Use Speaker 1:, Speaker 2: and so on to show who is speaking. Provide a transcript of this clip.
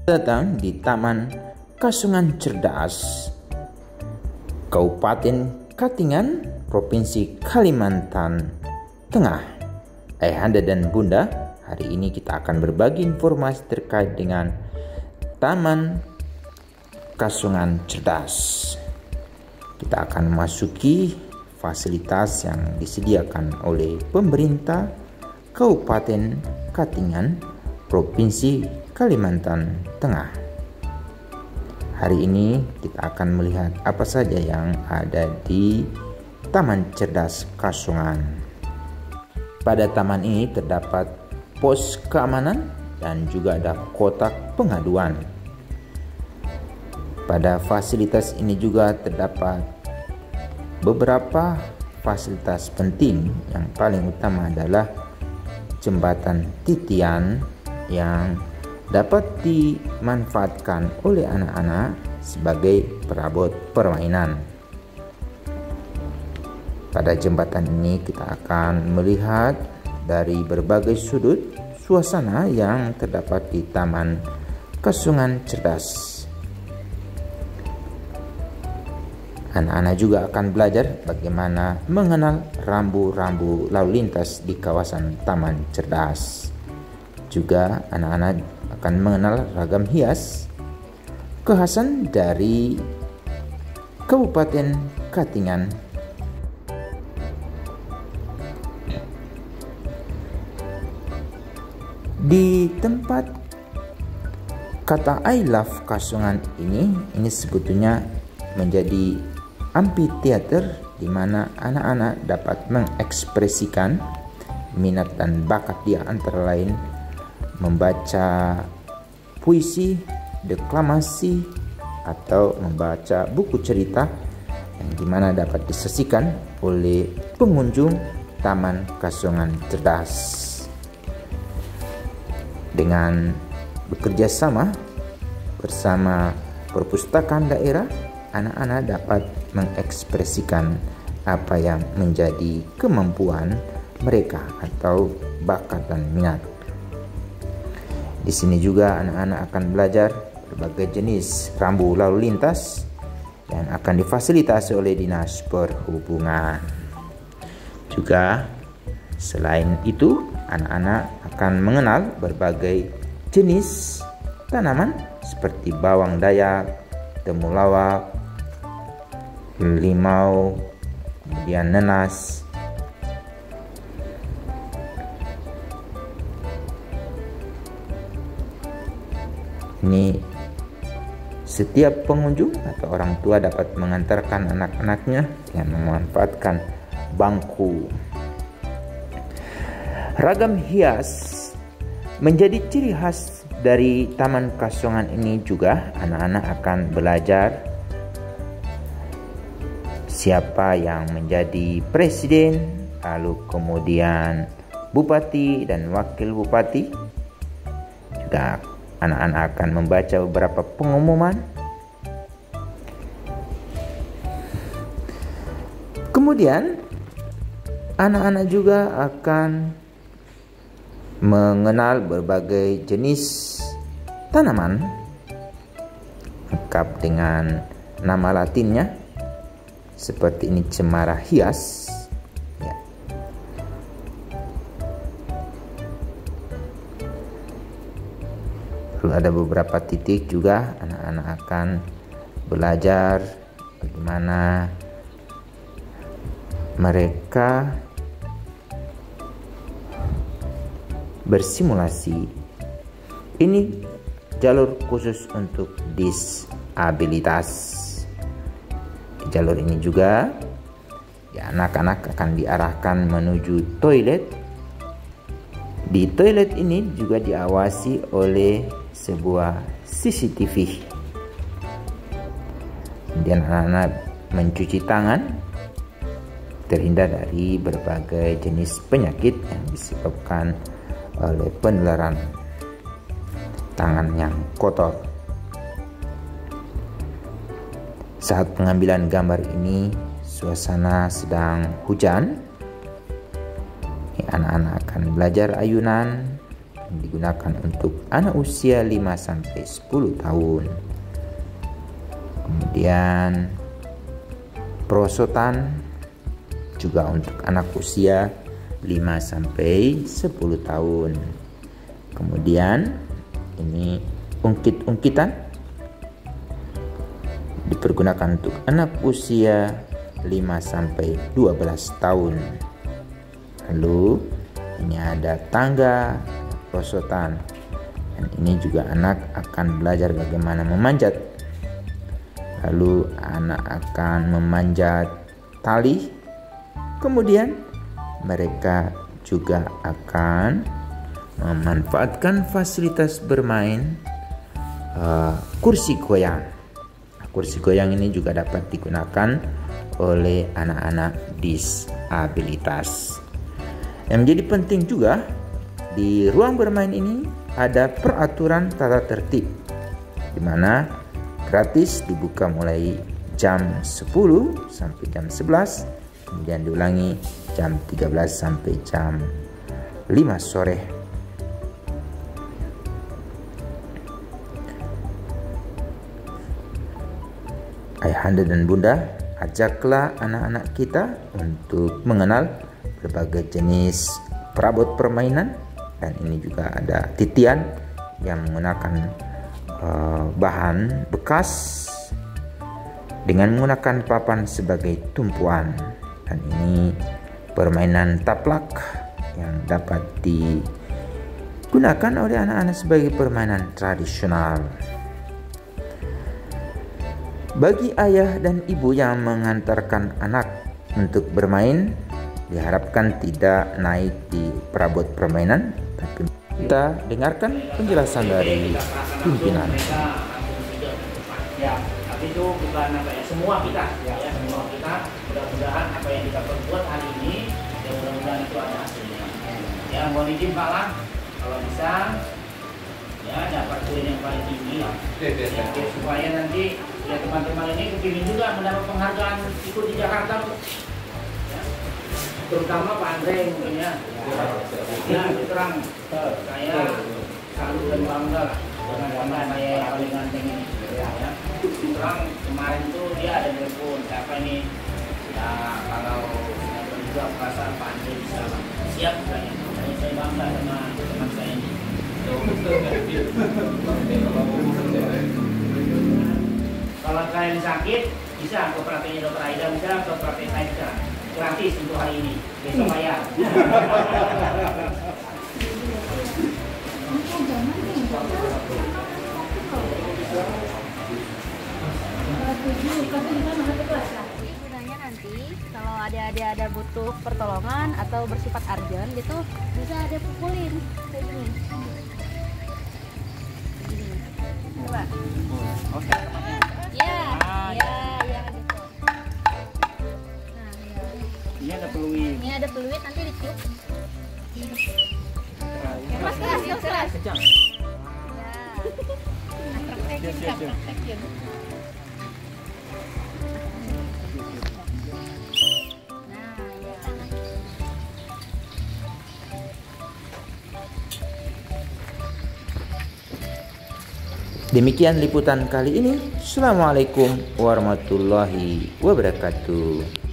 Speaker 1: Datang di Taman Kasungan Cerdas, Kabupaten Katingan, Provinsi Kalimantan Tengah. Ayahanda dan Bunda, hari ini kita akan berbagi informasi terkait dengan Taman Kasungan Cerdas. Kita akan memasuki fasilitas yang disediakan oleh pemerintah Kabupaten Katingan, Provinsi Kalimantan Tengah. Hari ini kita akan melihat apa saja yang ada di Taman Cerdas Kasungan. Pada taman ini terdapat pos keamanan dan juga ada kotak pengaduan. Pada fasilitas ini juga terdapat beberapa fasilitas penting. Yang paling utama adalah jembatan titian yang dapat dimanfaatkan oleh anak-anak sebagai perabot permainan. Pada jembatan ini kita akan melihat dari berbagai sudut suasana yang terdapat di Taman Kasungan Cerdas. Anak-anak juga akan belajar bagaimana mengenal rambu-rambu lalu lintas di kawasan Taman Cerdas. Juga anak-anak akan mengenal ragam hias kekhasan dari Kabupaten Katingan. Di tempat kata I Love Kasungan ini sebetulnya menjadi amphitheater di mana anak-anak dapat mengekspresikan minat dan bakat dia, antara lain membaca puisi, deklamasi, atau membaca buku cerita yang dimana dapat disaksikan oleh pengunjung Taman Kasungan Cerdas. Dengan bekerja sama bersama perpustakaan daerah, anak-anak dapat mengekspresikan apa yang menjadi kemampuan mereka atau bakat dan minat. Di sini juga anak-anak akan belajar berbagai jenis rambu lalu lintas yang akan difasilitasi oleh Dinas Perhubungan. Juga selain itu, anak-anak akan mengenal berbagai jenis tanaman seperti bawang dayak, temulawak, limau, kemudian nenas. Ini setiap pengunjung atau orang tua dapat mengantarkan anak-anaknya dengan memanfaatkan bangku. Ragam hias menjadi ciri khas dari Taman Kasungan ini. Juga anak-anak akan belajar siapa yang menjadi presiden, lalu kemudian bupati dan wakil bupati. Juga anak-anak akan membaca beberapa pengumuman. Kemudian anak-anak juga akan mengenal berbagai jenis tanaman lengkap dengan nama latinnya, seperti ini cemara hias. Lalu ada beberapa titik juga anak-anak akan belajar bagaimana mereka bersimulasi. Ini jalur khusus untuk disabilitas. Di jalur ini juga anak-anak akan diarahkan menuju toilet. Di toilet ini juga diawasi oleh sebuah CCTV. Kemudian anak-anak mencuci tangan, terhindar dari berbagai jenis penyakit yang disebabkan oleh penularan tangan yang kotor. Saat pengambilan gambar ini, suasana sedang hujan. Anak-anak akan belajar ayunan yang digunakan untuk anak usia 5-10 tahun. Kemudian perosotan juga untuk anak usia 5-10 tahun. Kemudian ini ungkit-ungkitan dipergunakan untuk anak usia 5-12 tahun. Lalu ini ada tangga perosotan, dan ini juga anak akan belajar bagaimana memanjat. Lalu anak akan memanjat tali, kemudian mereka juga akan memanfaatkan fasilitas bermain kursi goyang. Kursi goyang ini juga dapat digunakan oleh anak-anak disabilitas. Yang menjadi penting juga, di ruang bermain ini ada peraturan tata tertib, di mana gratis dibuka mulai jam 10 sampai jam 11, kemudian diulangi jam 13 sampai jam 5 sore. Ayahanda dan bunda, ajaklah anak-anak kita untuk mengenal berbagai jenis perabot permainan, dan ini juga ada titian yang menggunakan bahan bekas dengan menggunakan papan sebagai tumpuan, dan ini permainan taplak yang dapat digunakan oleh anak-anak sebagai permainan tradisional. Bagi ayah dan ibu yang mengantarkan anak untuk bermain, diharapkan tidak naik di perabot permainan, tapi kita dengarkan penjelasan dari pimpinan.
Speaker 2: Ya, tapi itu bukan apa ya, semua kita, semua kita. Mudah-mudahan apa yang kita perbuat hari ini, ya mudah-mudahan itu ada hasilnya. Ya, mohon izin Pak Lang, kalau bisa, ya dapat poin yang paling tinggi lah. Ya, supaya nanti ya teman-teman ini kepingin juga mendapat penghargaan ikut di Jakarta, ya. Terutama Pak Andre mungkin ya. Ya, terang saya salut dan bangga lah dengan teman saya yang paling ganteng ini. Ya. Terang kemarin itu dia ada telepon siapa ini, ya kalau juga perasaan Pak Andre bisa siap saya. Saya bangga sama teman saya ini. Kalau kalian sakit, bisa ke prakteknya Dokter Aida, bisa ke praktek saya, bisa gratis untuk hari ini, besok bayar.
Speaker 3: Gunanya nanti kalau ada butuh pertolongan atau bersifat urgent gitu, bisa ada pukulin kayak gini. Coba.
Speaker 2: Oke.
Speaker 3: Ya gitu. Nah, ya.
Speaker 2: Ini ada peluit.
Speaker 3: Ini ada peluit, nanti ditiup. Keras.
Speaker 2: Kejam.
Speaker 3: Ya. Praktekin.
Speaker 1: Demikian liputan kali ini. Assalamualaikum warahmatullahi wabarakatuh.